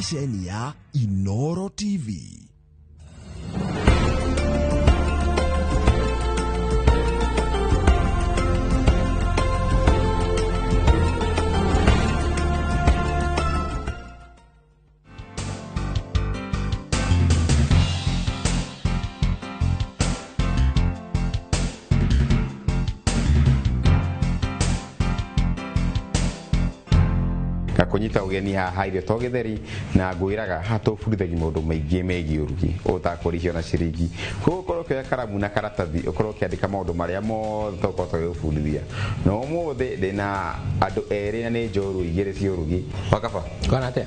ceceni ya Inooro TV. Konyita ugeni haha ire to githeri na ngwiraga hatũbundithagia maũndũ maingĩ megiĩ ũrugi ũtakorihio na ciringi gũkorwo kĩa karamu na karatathi ũkorwo ũkĩandĩka maũndũ marĩa mothe ũkorwo tũgĩbundithia no ũmũthĩ ndĩna andũ erĩ na nĩ njorua igĩrĩ cia ũrugi wakaba Kwana atia?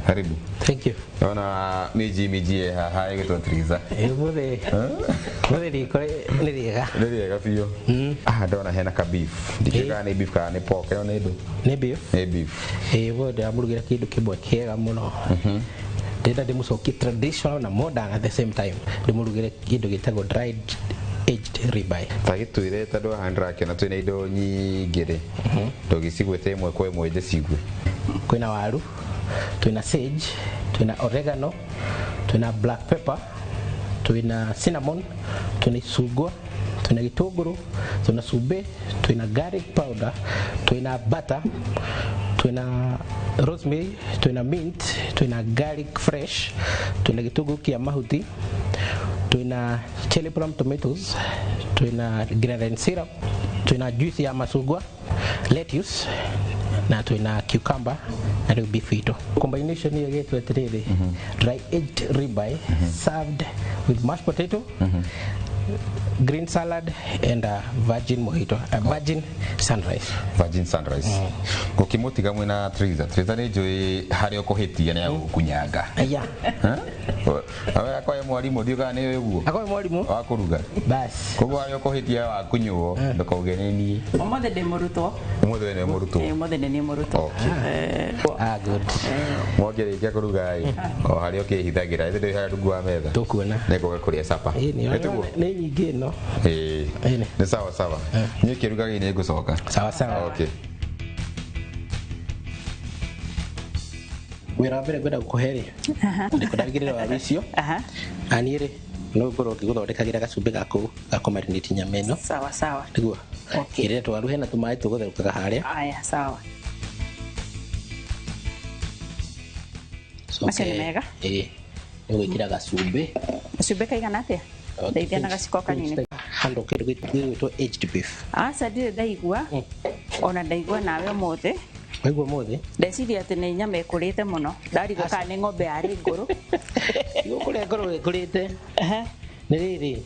Karibu. Thank you. Ona miji haha igĩtwo Triza. Mothe nĩ rĩega biũ. Ndona hena ka beef. Ndikiga nĩ beef kana nĩ pork ĩyo nĩ ndũ. Nĩ beef. Nĩ beef. Mothe amũrugĩra kĩndũ kĩmwe kĩega mũno. Ndĩrenda ndĩmũcokie traditional na modern at the same time. Ndĩmũrugĩre kĩndũ gĩtagwo dried aged ribeye. Tagĩtwĩre tondũ handra kĩna twĩna indo nyingĩ rĩ. Ndũgĩcigwĩte ĩmwe kwa ĩmwe ndĩcigue. Kwĩna waru, twĩna sage, twĩna oregano, twĩna black pepper, twĩna cinnamon, twĩna icungwa, twĩna gĩtũngũrũ, twĩna cumbĩ, twĩna garlic powder, twĩna butter, twĩna rosemary, twĩna mint, twĩna garlic fresh, twĩna gĩtũngũrũ kĩa mahuti, twĩna cherry plum tomatoes, twĩna grenadine syrup, twĩna juice ya macungwa, lettuce, na twĩna cucumber na rĩu beef itũ. Combination hiyo yetu atiriri dry aged ribeye served with mashed potato, green salad and virgin mojito, virgin sunrise. Virgin sunrise. Gũkĩmũtiga mwĩna Triza. Triza nĩ njũĩ harĩa ũkũhĩtia nĩ agũkunyanga. Aya. Awe akoye mwarimu ndiuga nĩ ũguo. Akoye mwarimu wa kũruga. Bas. Koguo harĩa ũkũhĩtia wa kunyuo ndũkauge nĩ niĩ. Ũmũthĩ ndĩ mũrutwo. Ũmũthĩ nĩ mũrutwo. Ũmũthĩ nĩ mũrutwo. Good. Mwongĩrĩkia kũruga ĩ o harĩa ũkĩhithagĩra ĩthĩ ndĩ harĩa rungu wa metha. Tũkuona. Nĩguo kũrĩa sapa. Nĩ nyingĩ no. Nĩ sawa. Niĩ kĩruga gĩ nĩ ngũcoka. Sawa. Okay. Wĩra mbere ngwenda gũkũhe rĩ. Ndĩkũndarigĩrĩra waru icio. Aniĩ rĩ no ngorwo ngĩgũthondekagĩra gacumbĩ gaku ga kũmarinate nyama ĩno. Sawa. Nĩguo. Okay. Rĩrĩa twaru hena tũmaĩ tũgũtherũkaga harĩa. Aya, sawa. Macio nĩ mega. Nĩgwĩkĩra gacumbĩ. Gacumbĩ kaigana atĩa? Ndeithia na gaciko kanini. Handũ kĩndũ gĩtwo aged beef. Aca ndirĩ ndaigua. Ona ndaigua nawe ũmũthĩ. Waigua ũmũthĩ? Ndeciria atĩ nĩ nyama ĩkũrĩte mũno. Ndarigwo kana nĩ ng'ombe yarĩ ngũrũ. Kũrĩa ngorwo ĩkũrĩte. Nĩ rĩrĩ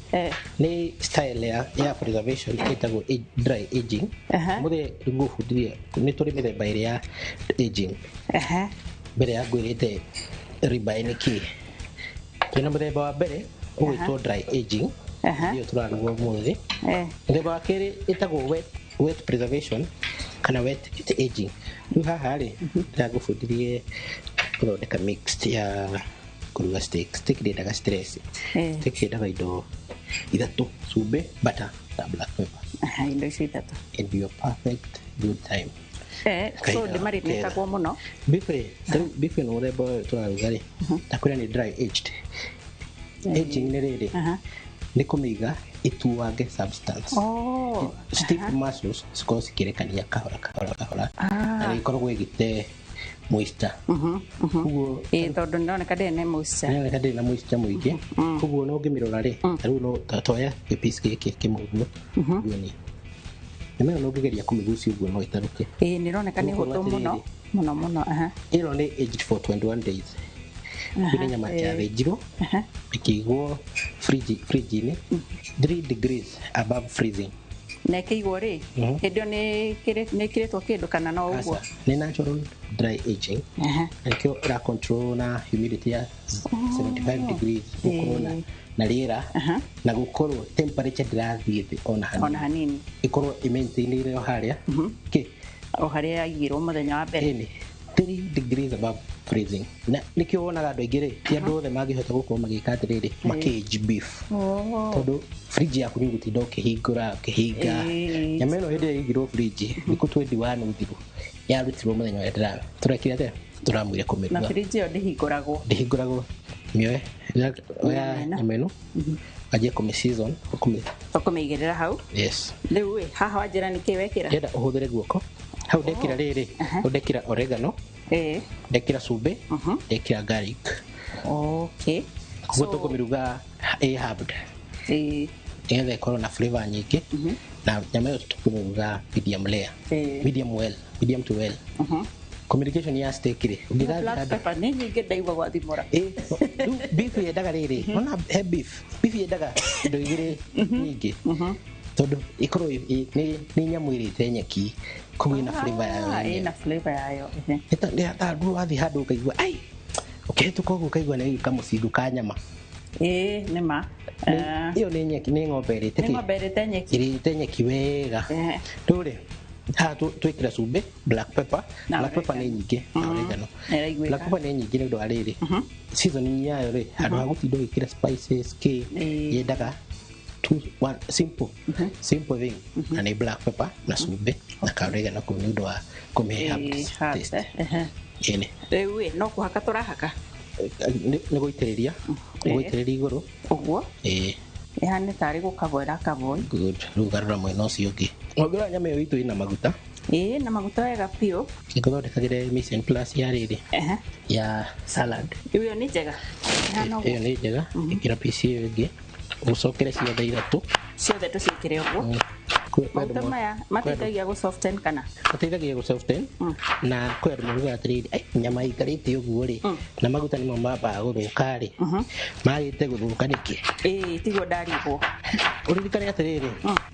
nĩ style ya preservation ĩtagwo dry aging. Mũthĩ ngũbundithia nĩ tũrĩ mĩthemba ĩrĩ ya aging. Mbere ya ngwĩrĩte ribeye nĩ kĩ. Twĩna mũthemba wa mbere ũgwĩtwo dry aging. Ndio tũraruga ũmũthĩ. Mũthemba wa kerĩ ĩtagwo wet preservation kana wet aging. Rĩu haha rĩ ndĩragũbundithie gũthondeka mixed ya kũruga steak. Steak ndĩendaga stress. Steak yendaga indo ithatũ: cumbĩ, butter na black pepper. Indo icio ithatũ. And your perfect good time. So ndĩmarinĩtagwo mũno. Beef ĩno mũthemba ũyũ tũraruga rĩ ta kwĩna nĩ dry aged. Aging nĩ rĩrĩ nĩ kũmĩiga ĩtuange substance. Stiff muscles cikorwo cikĩrekania kahora na ikoragwo igĩte moisture. Koguo tondũ nĩroneka ndĩrĩ na moisture. Nĩroneka ndĩrĩ na moisture mũingĩ. Koguo no ngĩmĩrora rĩ rĩu no toya piece gĩkĩ kĩmwe ũguo guoni. Nĩmeno no ngĩgeria kũmĩgucia ũguo no ĩtarũke. Nĩroneka nĩ hũthũ mũno. Ĩno nĩ aged for 21 days. Kwĩna nyama yathĩnjirwo ĩkĩigwo fridge-inĩ 3 degrees above freezing. Na ĩkĩigwo rĩ hĩndĩ nĩ ĩkĩrĩtwo kĩndũ kana no ũguo? Nĩ natural dry aging. Nĩkĩo ĩra control na humidity ya 75 degrees gũkorwo na rĩera na gũkorwo temperature ndĩrathiĩ thĩ ona hanini. Ĩkorwo ĩ-maintain o harĩa o harĩa yaigirwo mũthenya wa mbere. 3 degrees above freezing. Na nikio wonaga andũ aingĩ rĩ ti andũ othe mangĩhota gũkorwo magĩka atĩrĩrĩ makage beef. Tondũ fridge yaku nĩ gũtinda ũkĩhingũra ũkĩhinga. Nyama ĩno hĩndĩ ĩrĩa ĩigirwo fridge thikũ 21 ũthiru ya rutirwo muthenya wa ndira turekire ate turamwire kumiruga na fridge yo ndihinguragwo mioe ya nyameno aje kumi season kumigerera hau yes riu we haha wanjira ni kiwekira ndenda uhuthire guoko hau ndekira riri ndekira oregano ndekira sube ndekira garlic okay so tukumiruga halved either ikorwo na flavor nyingi na nyama yo tukumiruga medium to well communication ya steak ri black pepper ni nyingi ndaigua gwathimura beef yendaga riri ona he beef yendaga indo igiri nyingi tondu ikorwo ni nyamu irite nyeki kugi na flavor yayo na flavor yayo ndio ndu wathi handu kaigua ai tukoguo kaigua ni kamucingu ka nyama nima iyo ni nyeki ni ng'ombe irite nyeki wega ndure ha twikira sube black pepper ni nyingi na oregano black pepper ni nyingi ndo ariri seasoning yayo ri handu ha gutindo ikira spices yendaga one simple thing and black pepper na sube na oregano kundo wa kumeha taste ene we no kuhaka turahaka ni goitiriria iguru uguo ehane tari gukavoera kavoi good rugarura mwena ucio ungi ngogora nyama yo itu ina maguta na maguta wega pio kikothondekagire mise en place ya riri ya salad iyo ni njega iyo ni njega ikira piece iyo ingi ucokere ciothe ithatu tucikire uguo maguta maya mateithagia gu soften kana mateithagia gu soften na kwera muruga atiriri nyama ikarite uguo ri na maguta nimo mamba guthuka ri magite guthuka niki tigo ndarigwo uririkane atiriri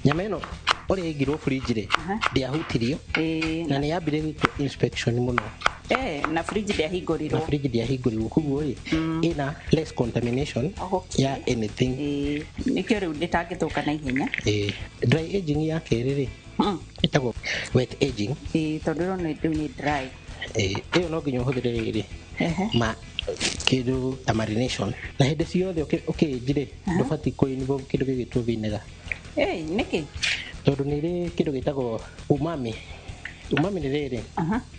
nyama ino uri igirwo fridge ri ndiahutirio na ni yambire inspection muno na fridge ndiahingũrirwo kuguo ri ina less contamination ya anything nikio riu nditangithuka na ihenya dry aging ya keriri itago wet aging tondu ro ni dry iyo no nginya uhuthire riri ma kindu ta marination na hindi ciothe ukijire ndubati kuinvo kindu gigitwo vinegar niki tondu ni ri kindu gitagwo umami ni riri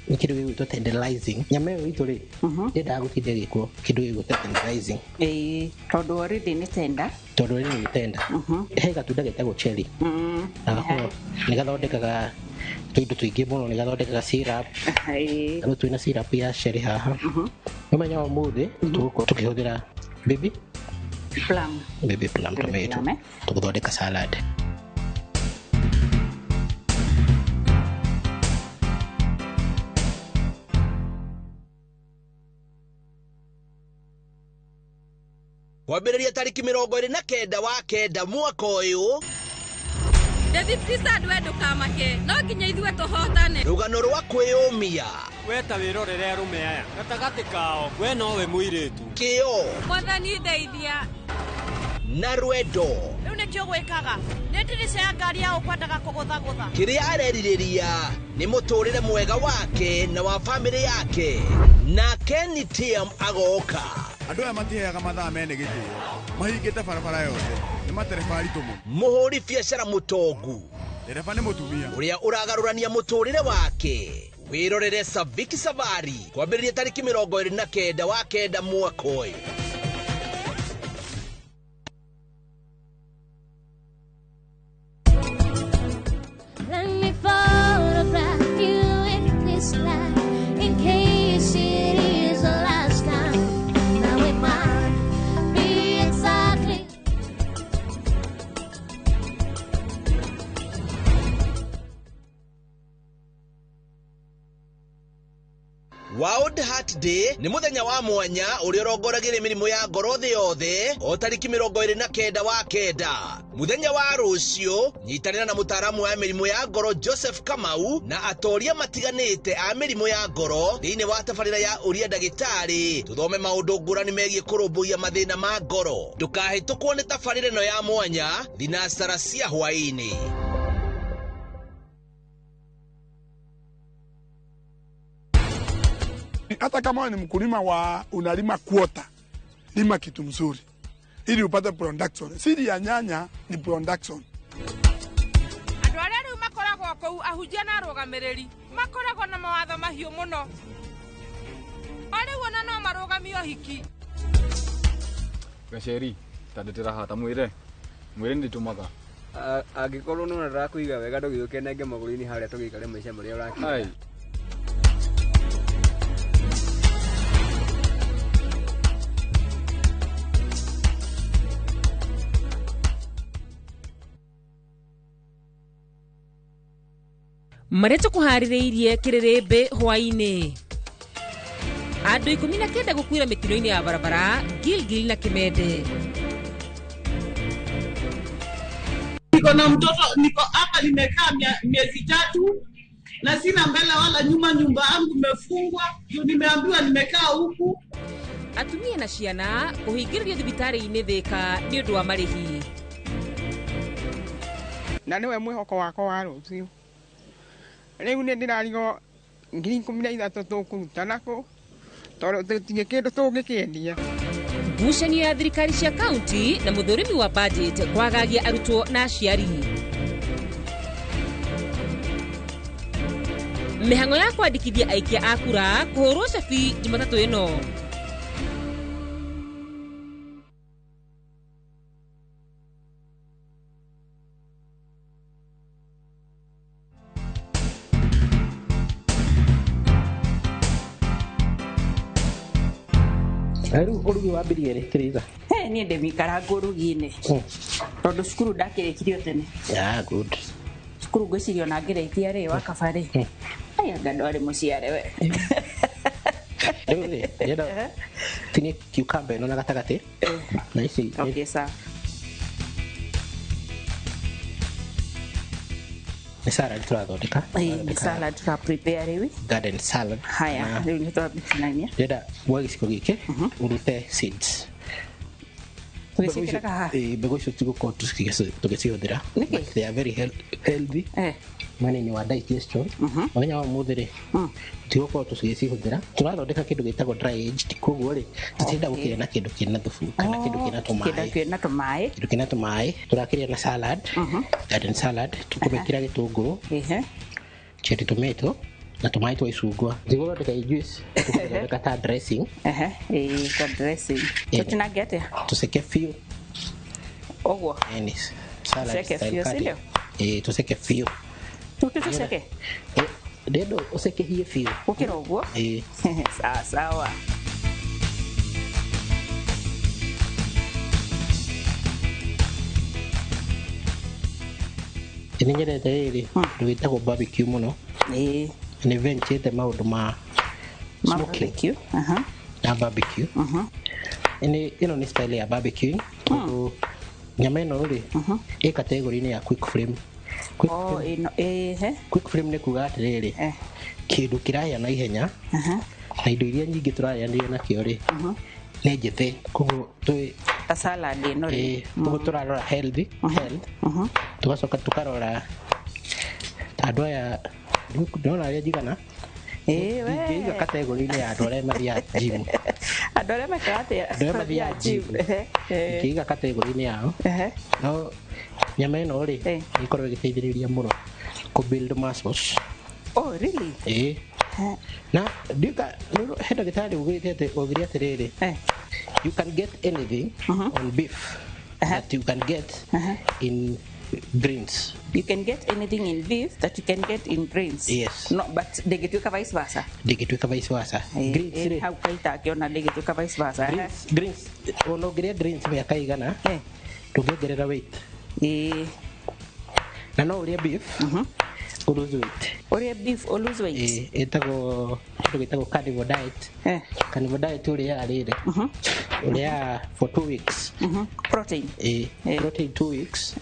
ni kindu gigwitwo tenderizing nyama yo itu ri ndenda gutinde gikwo kindu gigwitwo tenderizing tondu already ni tender he gatunda getagwo cherry ni gathondekaga tuindo tuingi muno ni gathondekaga syrup alo tuina syrup ya cherry haha umenya wa muthi tukihuthira baby plum tomato tuguthondeka salad Wambĩrĩria tariki 29 wa kenda mwaka ũyũ David Prisa ndwendo kamake no nginya ithuĩ tũhotane rũgano rwa kwĩyũmia weta wĩrorere arũme aya gatagatĩ kao we nowe mũirĩtu kĩo mwathani ndeithia na rwendo rĩu nĩkĩo gwĩkaga nĩndirica ya ngari ya ũkwendaga kũgũthagũtha kĩrĩa arerirĩria nĩ mũtũrĩre mwega wake na wa bamĩrĩ yake nake ni Tiam agoka andũ aya matiheaga mathaa mene gĩtĩo mahingĩte barabara yothe nĩ matereba aritũ mũno mũhũri biacara mũtongu ndereba nĩ mũtumia ũrĩa ũragarũrania mũtũrĩre wake wĩrorere Saviki Savari kwambĩrĩria tariki 29 wa kenda mwaka ũyũ Let me photograph you in this life in case it is the last time. Now it might be exactly. World Heart Day ni muthenya wa mwanya uri urongoragire mirimo ya ngoro thi yothe o tariki 29 wa kenda muthenya wa rucio nyitanira na mutaramu wa mirimo ya ngoro Joseph Kamau na atoria matiganite a mirimo ya ngoro thiini wa tabarira ya uria ndagitari tuthome maundu ngurani megie kurumbuia mathina ma ngoro ndukahitũkwo ni tabarira no ya mwanya thinasara cia hwaini. Hata kama ni mkulima wa unalima quota, lima kitu mzuri ili upate production. Siri ya nyanya ni production. andũ arĩa rĩu makoragwo o kou ahunjia na arũgamĩrĩri makoragwo na mawatho mahiũ mũno. O rĩu ona no marũgamio hiki. Gaceri, tandĩtĩra hata mwĩre ndĩtũmaga. Angĩkorwo nĩ ũrenda kũiga wega ndũgĩũke nenge magũrũ-inĩ harĩa tũgĩikare maica marĩa ũrakĩra. Marĩa tũkũharĩrĩirie kĩrĩrĩmbĩ hwaĩ-inĩ. Andũ 19 gũkuĩra mĩtino-inĩ ya barabara Gilgil na Kimende. Niko na mtoto, niko hapa nimekaa miezi 3 na sina mbele wala nyuma, nyumba yangu imefungwa. Nimeambiwa nimekaa huku. Atumia na ciana kũhingĩrĩrio thibitarĩ-inĩ Thika nĩ ũndũ wa marĩhi. Na nĩwe mwĩhoko wakwa wa rũciũ. Rĩu nĩ ndĩrarigwo 13,000 tũkũruta nakũ tondũ tũtirĩ kĩndũ tũngĩkĩendia. Ngucanio ya thirikari cia kaunti na mũthũrimi wa budget kwagagia arutwo na aciari. Mĩhang'o ya kwandĩkithia aikia a kura kũhũrwo cabi Jumatatũ ĩno. Rĩu ũrugi wambirie rĩ Teresa? Niĩ ndĩmĩikara ngũrugi-inĩ tondũ cukuru ndakĩrĩkirio tene. Yeah, good. Cukuru ngwĩciria ona ngĩrĩkia rĩ wa kabarĩ. Anga ndwarĩ mũciare we. Rĩu rĩ ndĩrenda tinie cucumber ĩno na gatagatĩ na ici. Okay, sawa. Ni salad tũrathondeka. Ni salad tũra prepare rĩu. Garden salad. Haya, rĩu nĩ tũrabitinania. Ndĩrenda woe gĩciko gĩkĩ ũrute seeds. Tũgĩciĩkĩra haha. Mbegũ icio tũgũkorwo tũgĩcihũthĩra. They are very healthy. Mwena-inĩ wa digestion. Mũthenya wa ũmũthĩ rĩ tũgũkorwo tũgĩcihũthĩra. Tũrathondeka kĩndũ gĩtagwo dry aged, koguo rĩ tũtirenda gũkĩrĩa na kĩndũ kĩna thubu kana kĩndũ kĩna tũmaĩ. Kĩndũ kĩna tũmaĩ tũrakĩrĩa na salad, garden salad. Tũkũmĩkĩra gĩtũngũrũ, cherry tomato na tũmaĩ twa icungwa. Tũgũthondeka juice, tũgũthondeka ta dressing. Ta dressing. Tũtinangia atĩa? Tũceke biũ. Ũguo. Salad style cutting. Tũceke biũ. Tũceke? Ndendo ũcekehie biũ. Gũkĩra ũguo? Sawa sawa. Nĩ nyendete rĩrĩ ndũ wĩtagwo barbecue mũno. Nĩ venture maũndũ ma smoking na barbecue. Ĩno nĩ style ya barbecue. Nyama ĩno rĩ ĩ category-inĩ ya quick flame. Quick flame nĩ kuga atĩrĩrĩ kĩndũ kĩrahĩa na ihenya na indo iria nyingĩ tũrarĩanĩria nakĩo rĩ nĩ njĩthĩ. Koguo ta salad ĩno rĩ koguo tũrarora health tũgacoka tũkarora andũ aya ndĩrona arĩa njigana ingĩiga category-inĩ ya andũ arĩa mathiaga gym. Andũ arĩa mathiaga gym ingĩiga category-inĩ yao. No nyama ĩno rĩ ĩkorwo ĩgĩteithĩrĩria mũno kũ build muscles. Oh really? Na ndika he ndagĩtarĩ ũgĩre atĩrĩrĩ you can get anything on beef that you can get in greens. You can get anything in beef that you can get in greens. Yes. No, but ndĩgĩtuĩka vice versa. Ndĩgĩtuĩka vice versa. Greens rĩ hau kaita kĩona ndĩgĩtuĩka vice versa. Greens ona ũngĩrĩa greens mĩaka igana ndũngĩongerera weight. Na no ũrĩa beef lose weight. Ũrĩa beef lose weight. Ĩtagwo carnivore diet. Carnivore diet ũrĩa rĩrĩ ũrĩa for 2 weeks. Protein. Protein 2 weeks.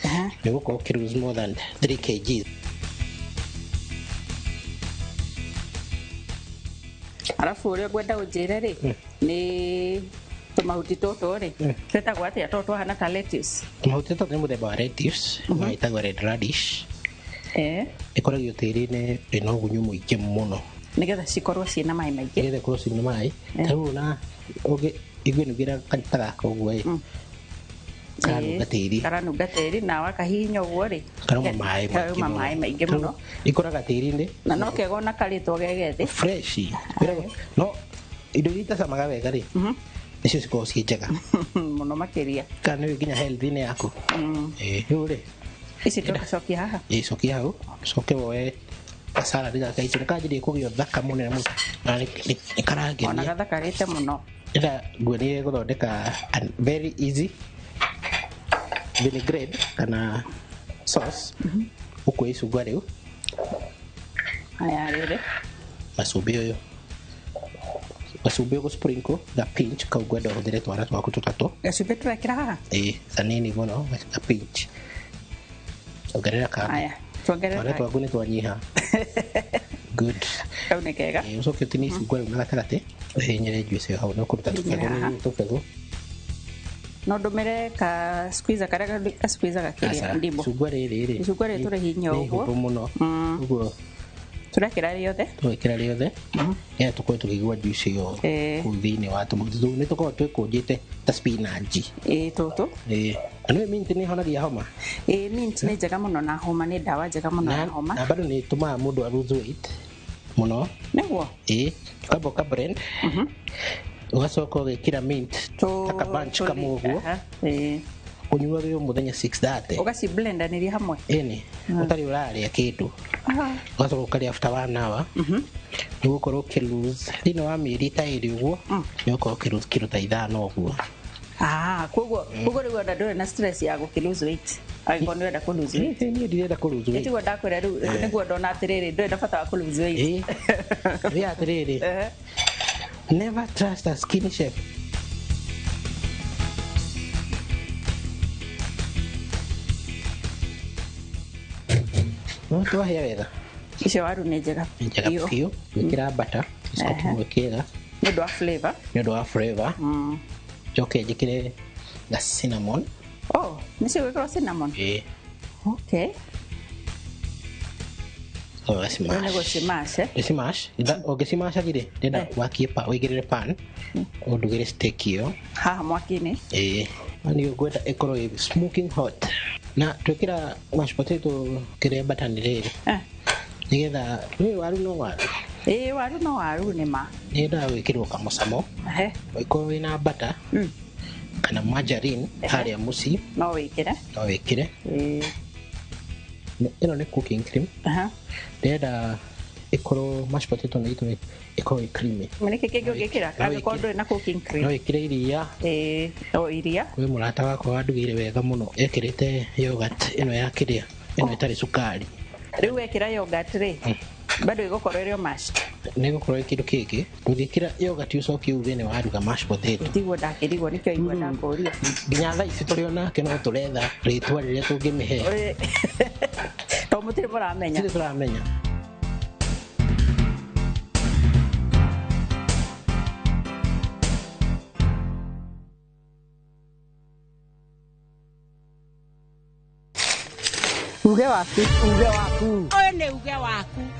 Nĩ gũkorwo ũkĩ-lose more than 3 kg. Arafu ũrĩa ngwenda ũnjĩre rĩ nĩ tũmahuti tũtũ rĩ twĩtagwo atĩa tũtũ tũhana ta lettuce. Tũmahuti tũtũ nĩ mũthemba wa lettuce wĩtagwo red radish. Ĩkoragio tĩĩri-inĩ ĩna ũgunyu mũingĩ mũno nĩgetha cikorwo ciĩna maĩ maingĩ. Nĩgetha ikorwo ciĩna maĩ. Ta rĩu na igwe nĩgĩra kanyita gaka ũguo karanunga tĩri na wakahihinya ũguo rĩ karauma maĩ maingĩ mũno ikũraga tĩri-inĩ na no kega ona karĩtwo gegethĩ fresh no indo iria itacamaga wega rĩ nĩcio cikoragwo ciĩ njega mũno makĩria kana nĩwe nginya health-inĩ yaku rĩu rĩ ici tũgacokia haha cokia hau coke woe salad gaka icio nĩkanjĩrie kũgĩa thaka mũnene mũno na nĩkarangenia ona gathakarĩte mũno ĩra nguonie gũthondeka very easy vinaigrette kana sauce ũkuoya icungwa rĩu haya rĩrĩ macumbĩ ũyũ ũgũ sprinkle ga pinch kau ngwenda ũhũthĩre twana twaku tũtatũ gacumbĩ tũrekĩra haha kanini mũno ga pinch ongerera haya twana twaku nĩ twanyiha good kau nĩ kega ũcoke ũtinie icungwa rĩu na gatagatĩ ũhihinyĩre juice ĩyo hau no kũruta tũbegũ no ndũmĩre ka squeezer karĩa ga squeezer gakĩrĩa ndimũ icungwa rĩrĩ tũrĩhihinya ũguo mũno ũguo turekĩra rĩothe nĩgetha tũkorwo tũkĩigua juice ĩyo kũu thĩinĩ wa tũmahuti tũu nĩ tũkoragwo twĩkũnjĩte ta spinach tũtũ na nĩwe mint nĩ ĩhonagia homa mint nĩ njega mũno na homa nĩ ndawa njega mũno na homa na bado nĩ ĩtũmaga mũndũ lose weight mũno nĩguo ũkamba ũkablend ũgacoka ũgekĩra mint taka bunch kamwe ũguo ũnyua wĩ mũthenya 6:30 ũgaciblendanĩria hamwe ĩni ũtarĩ ũrarĩa kĩndũ ũgacoka ũkarĩa after 1 hour nĩgũkorwo ũkĩlose thĩinĩ wa mĩeri ta ĩrĩ ũguo nĩgũkorwo ũkĩlose kilo ta 5 ũguo koguo rĩu ona ndũrĩ na stress ya gũkĩlose weight angĩkorwo nĩ wenda kũlose weight niĩ ndirenda kũlose weight tiguo ndakwĩra rĩu nĩguo ndona atĩrĩrĩ ndũrĩ na bata wa kũlose weight rĩ atĩrĩrĩ never trust a skinny chef no twahĩa wega icio waru nĩ njega biũ gwĩkĩra butter gĩciko kĩmwe kĩega nĩ ũndũ wa flavor njoke njĩkĩre ga cinnamon nĩcio gwĩkĩrwo cinnamon ũngĩcimash-agire ndenda wakie wĩigĩrĩre pan ũndugĩre steak ĩyo haha mwaki-inĩ nĩ ngwenda ĩkorwo ĩ smoking hot na twĩkĩra mashed potato kĩrĩa batani rĩrĩ nĩgetha waru no waru nĩma nĩendaga gwĩkĩrwo kamũcamo ũngĩkorwo wĩna butter kana margarine harĩa mũciĩ no wĩkĩre ĩno nĩ cooking cream ndĩrenda ĩkorwo mashed potato na itũ ĩkorwo ĩ creamy nĩkĩ kĩngĩ ũngĩkĩra angĩkorwo ndũrĩ na cooking cream no ĩkĩre iria kwĩ mũrata wakwa wandugĩire wega mũno ekĩrĩte yogurt ĩno ya kĩrĩa ĩno ĩtarĩ cukari rĩu wekĩra yogurt rĩ bado ĩgũkorwo ĩrĩ mashed nĩgũkorwo ĩ kĩndũ kĩngĩ ndũngĩkĩra yogurt ũcokie ũu thĩinĩ waruga mashed potato tiguo ndakĩrigwo nĩkĩo aigua ndakũria nginya thaa ici tũrĩ onake no tũretha rĩtwa rĩrĩa tũngĩmĩhe to mũtirĩ mũramenya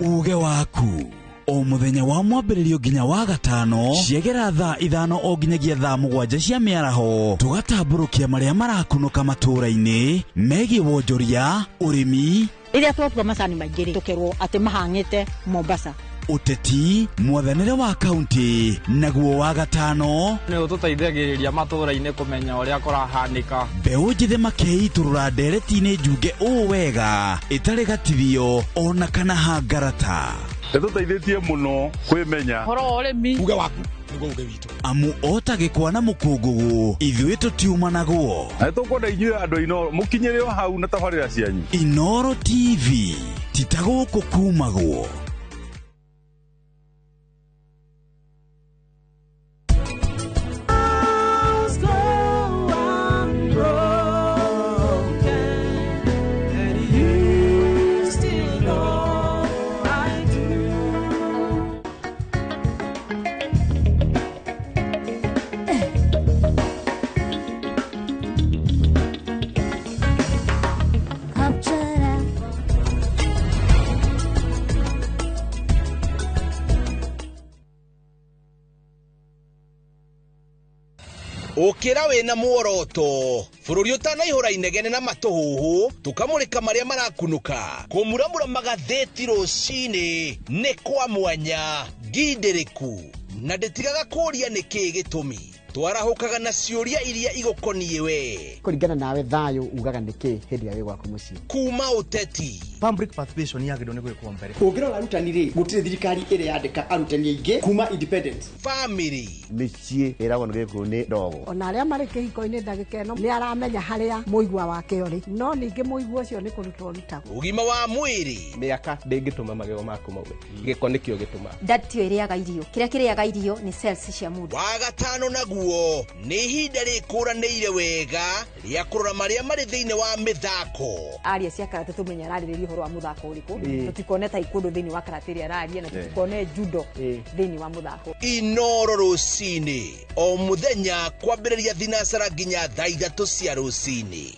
uge waku o muthenya wa mwambĩrĩrio nginya wa gatano ciegera thaa 5 o nginyagia thaa 7 cia mĩaraho tũgatambũrũkia marĩa marakunũka matũũra-inĩ megiĩ wonjoria ũrĩmi rĩrĩa twatua macani maingĩ tũkerwo atĩ mahang'ĩte Mombasa ũteti mwathanĩre wa kaunti naguo wa gatano nĩ ũtũteithagĩrĩria matũũra-inĩ kũmenya ũrĩa kũrahanĩka mbeũ njĩthĩ makeitũrũra ndereti-inĩ njunge ũũ wega ĩtarĩ gatithio ona kana hangarata nĩtũteithĩtie mũno kwĩmenya horo ũrĩmi uge waku nĩguo uge witũ amu otagĩkwa na mũkũngũgũ ithuĩ tũtiuma naguo na nĩtũkwenda inyuĩ andũ a Inoro mũkinyĩre o hau na tabarĩra cianyu Inoro TV titagũkũ kumagwo ukira wina muoroto bururi utanaihura inegene na matuhuhu tukamurika maria marakunuka kumuramura magatheti rucini ni kwa mwanya ngindiriku na nditigaga kuria niki gitumi twarahukaga na ciuria iria igukonie we kuringana nawe thayo ugaga niki hindi ya gwaku muci kuma uteti public participation yagirwo ni gwikwo mbere ungirora arutani ri gutire thirikari iri yandika arutani aingi kuma independent family micie iragwo ni gikuru ni ndogo ona aria mari kihiko-ini ndagika ino ni aramenya haria muigwa wake uri no ningi muigwa ucio ni kurutwo rutagwo ugima wa mwiri miaka ndingituma magego maku mauge giko nikio gituma ndatio iriaga irio kiria kiriaga irio ni cells cia mundu wa gatano naguo ni ihinda rikuranĩire wega ria kurora maria mari thiini wa mithako aria cia karate tumenya ararĩrĩria uhoro wa muthako uriku tutikone taekwondo thiini wa karate ria araria na tutikone judo thiini wa muthako inoro rucini o muthenya kwambĩrĩria thinacara nginya thaa 3 cia rucini.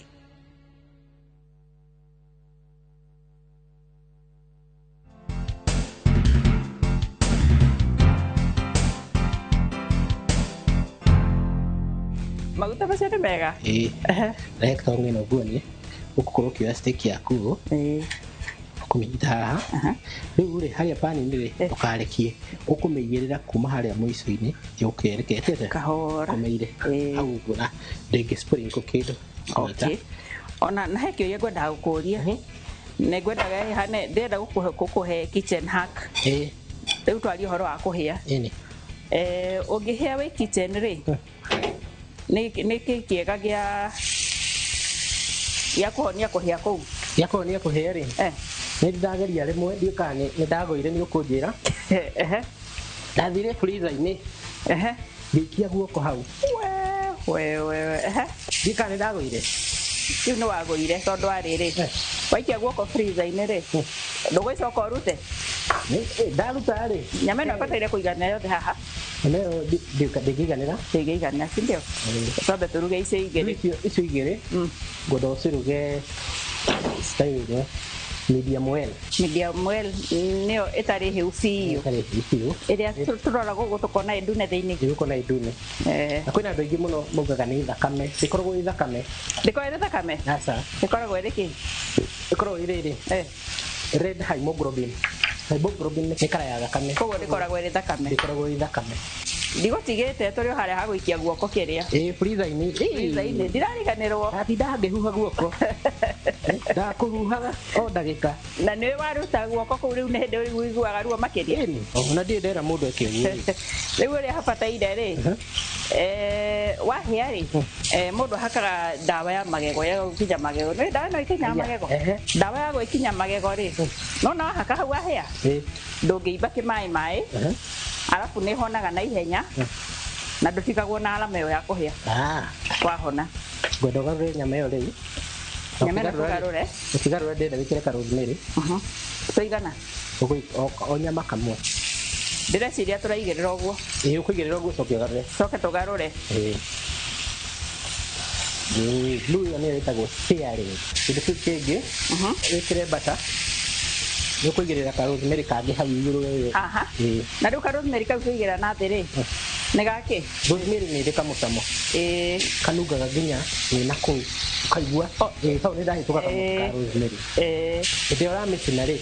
Maguta macio nĩ mega reka ng'ino guoni ukukorwo kioya steak yaku ukuminyita haha riu ri haria pani-inĩ ri tukarekie ukumeigĩrĩra kuma haria mũico-inĩ yukerekete kahora kumeire hau ũguo na ndĩngĩ sprinkle kĩndũ okay ona na hekio ye ngwendaga gũkũria nĩ ngwendaga hane ndĩrenda gũkũhe kitchen hack rĩu twaria ũhoro wa kũhĩa ũngĩhĩa wĩ kitchen rĩ nĩ kĩega gĩa kuhonia kũhĩa kũu gĩa kuhonia kũhĩa rĩ nĩ ndageria rĩmwe ndiũka nĩ ndagũire nĩ ũkũnjĩra ndathire freezer-inĩ ngĩikia guoko hau we ndiũka nĩ ndagũire rĩu nĩ wagũire tondũ arĩrĩ waikia guoko freezer-inĩ rĩ ndũgũicoka ũrute ndaruta rĩ nyama ĩno ĩbataire kũigana yothe haha Leo ndĩkĩiganĩra ndĩkĩigana si ndio twambe tũruge icio igĩrĩ ngwenda ũciruge style medium well nĩyo ĩtarĩ hĩu biũ ĩrĩa tũrora gũkũ tũkona ĩndune thĩinĩ tũkona ĩndune na kwĩna andũ aingĩ mũno maugaga nĩ thakame ĩkoragwo ĩ thakame ndĩkoragwo ĩ thakame ĩkoragwo ĩrĩ kĩ ĩkoragwo ĩrĩ red hemoglobin nĩ kara ya thakame koguo ndĩkoragwo ĩrĩ thakame ĩkoragwo ĩ thakame ndigũtigĩte tũrĩ o harĩa hagũikia guoko kĩrĩa freezer-inĩ ndirariganĩrwo atindaga ngĩhuha guoko ndakũhuhaga o ndagĩka na nĩ waruta guoko kũu rĩu nĩ hĩndĩ ũiguaga ruo makĩria ona ndirĩ ndera mũndũ eke ũguo rĩu ũrĩa habataire rĩ wahĩa rĩ mũndũ hakaga ndawa ya magego ya gũkinya magego nĩ ndawa ĩno ĩkinyaga magego ndawa ya gwĩkinya magego rĩ nona wahaka hau wahĩa ndũngĩimba kĩmaĩ alafu nĩ honaga na ihenya na ndũtigagwo na alama ĩyo ya kũhĩa wahona ngwenda ũgarũre nyama ĩyo rĩu nyama ĩno tũgarũre ndĩrenda wĩkĩre ka rosemary tũigana o nyama kamwe ndĩreciria tũraigĩrĩra ũguo ũkũigĩrĩra ũguo coke tũgarũre blue ĩyo nĩyo ĩtagwo searing kĩndũ kĩu kĩngĩ wĩkĩre butter nĩ ũkũigĩrĩra ka rosemary kangĩ hau igũrũ na rĩu ka rosemary kau tũigĩrĩra na thĩ rĩ nĩ gakĩ rosemary nĩ ĩrĩ kamũcamo kanungaga nginya wĩna kũu ukaigua hau nĩ ndahĩtũka kamũcamo ka rosemary hĩndĩ ĩyo ũramĩcina rĩ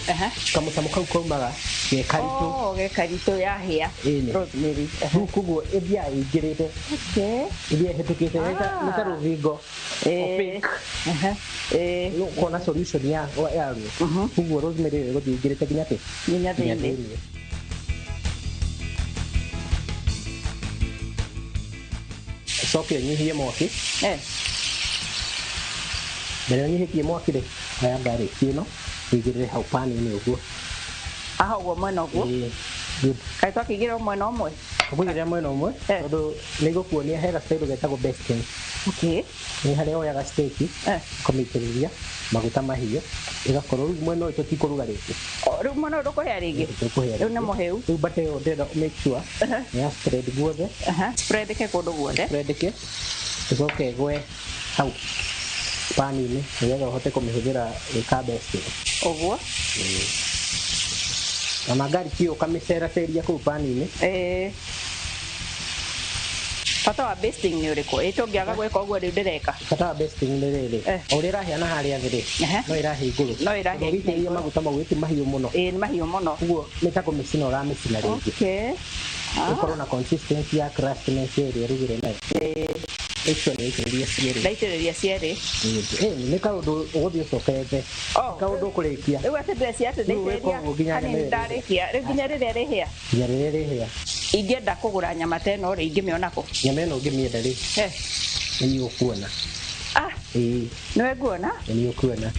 kamũcamo kau kaumaga gekaritũ yahĩa rosemary rĩu koguo ĩthiaga ĩingĩrĩte ĩthiaga ĩhĩtũkĩte nĩ ta rũthingo ũkona solution yaruo koguo rosemary ĩyo ĩgũthiĩ ĩingĩrĩte nginya thĩinĩ coke ũnyihie mwaki mbere ũnyihĩtie mwaki rĩ oya garlic ĩno ũigĩrĩre hau pani-inĩ ũguo aha ũguo mwena ũguo kaĩ twakĩigĩrĩra mwena ũmwe ũkũigĩrĩra mwena ũmwe tondũ nĩ gũkuonia hega style getagwo basting nĩ harĩa woyaga steak ũkamĩitĩrĩria maguta mahiũ ĩgakorwo rĩu mwena ũyũ tũtikũruga rĩngĩ rĩu mwena ũyũ ndũkũhĩa rĩngĩ rĩu nĩ mũhĩu rĩu butter ĩyo ndĩrenda make sure nĩ ya spread guothe spread-ĩke kũndũ guothe spread-ĩke ĩcoke ĩgwe hau pani-inĩ nĩgetha ũhote kũmĩhũthĩra ĩka basting ũguo na garlic ĩyo ũkamĩceraceria kũu pani-inĩ Bata wa basting ni uriko itongiaga gweka uguo ri ndireka bata wa basting ni riri urira hiana haria thiri no irahi iguru no irahi iguru maguta mawiti mahiu muno ni mahiu muno uguo metako micina ura micina ringi okay ikorwo na consistency ya crustiness iri rugire nayo Laitereria ciere ni kaundu uguthie cokete kaundu kurikia riu ati dress ati laitereria ani ndarikia riu nginya riria rihia ingenda kugura nyama teno ri ingimionako nyama ino ngimienda ri ni ukuona niwe nguona ni ukuona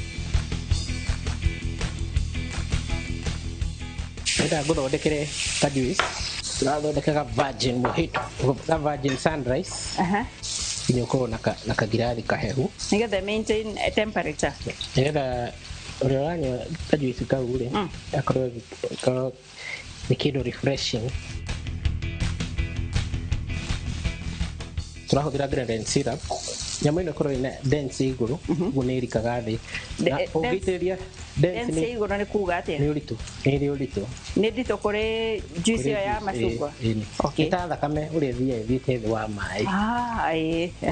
nda nguthondekere kajuice turathondekaga virgin mojito ka virgin sunrise kinyo ko na kagirathi kahehu nigetha maintain a temperature nigetha uranya kajuice kaure akorwo ni kido refreshing turahuthira granulated syrup nyama ino korwo ina dense iguru gunirikaga thi na ugiteria dense iguru ni kuga atia ni uritu ni ndito kuri juice ya macungwa okay ta thakame uri thiete thi wa mai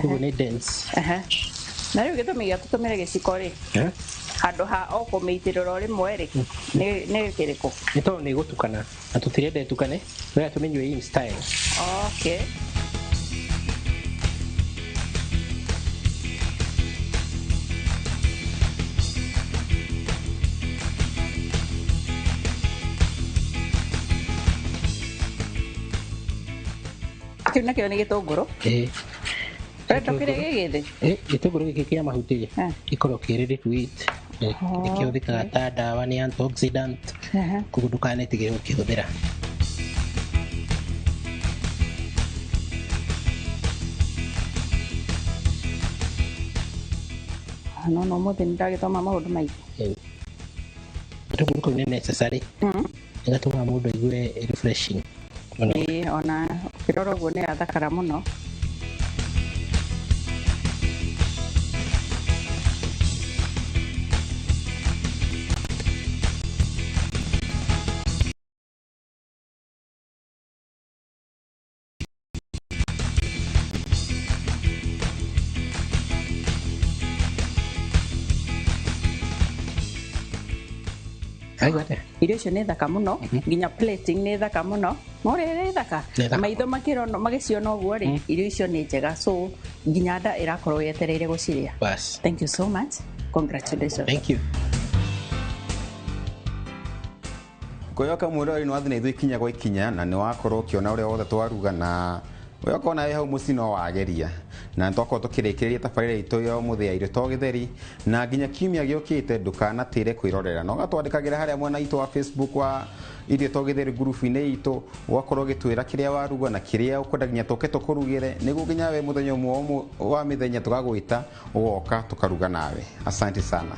kugu ni dense na riu gitumi gia tutumire giciko ri handu ha okumiitirira rimwe ri ni kiriko ni to ni gutukana na tutirende tukane we tumenywe in style okay kiu nakio ni gitunguru Reto kire gigithe gitunguru giki kia mahuti ikorwo kiriri tweet ikihũthĩkaga ta ndawa ni antioxidant koguo ndũkanetigĩre ũkĩhũthĩra no mũthĩ nĩndagĩthoma maũndũ maingĩ gĩtũngũrũ kĩu nĩ necessary gĩgatũma mũndũ aigue refreshing ona ũkĩrora ũguo nĩ athakara mũno irio icio nĩ thaka mũno nginya plating nĩ thaka mũno no rĩrĩ thaka maitho makĩrona magĩciona ũguo rĩ irio icio nĩ njega so nginya nda ĩrakorwo yetereire gũcirĩa thank you so much congratulations thank you Koyoka mwĩrori nĩ wathina ithuĩ ikinya gwa ikinya na nĩ wakorwo ũkĩona ũrĩa wothe twaruga na Wekona hau mũciĩ no wageria na twakorwo tũkĩrĩkĩrĩria tabarĩra itũ ya mũthĩ ya irio to gĩtheri na nginya kiumia gĩũkĩte ndũkanatĩre kwĩrorera no gatwandĩkagĩra harĩa mwena itũ wa Facebook wa irio to gĩtheri group-inĩ itũ ũgakorwo gĩtwĩra kĩrĩa waruga na kĩrĩa ũkwenda nginya tũke tũkũrugĩre nĩguo nginya we mũthenya ũmwe wa mĩthenya tũgagwĩta ũgoka tũkaruga nawe asante sana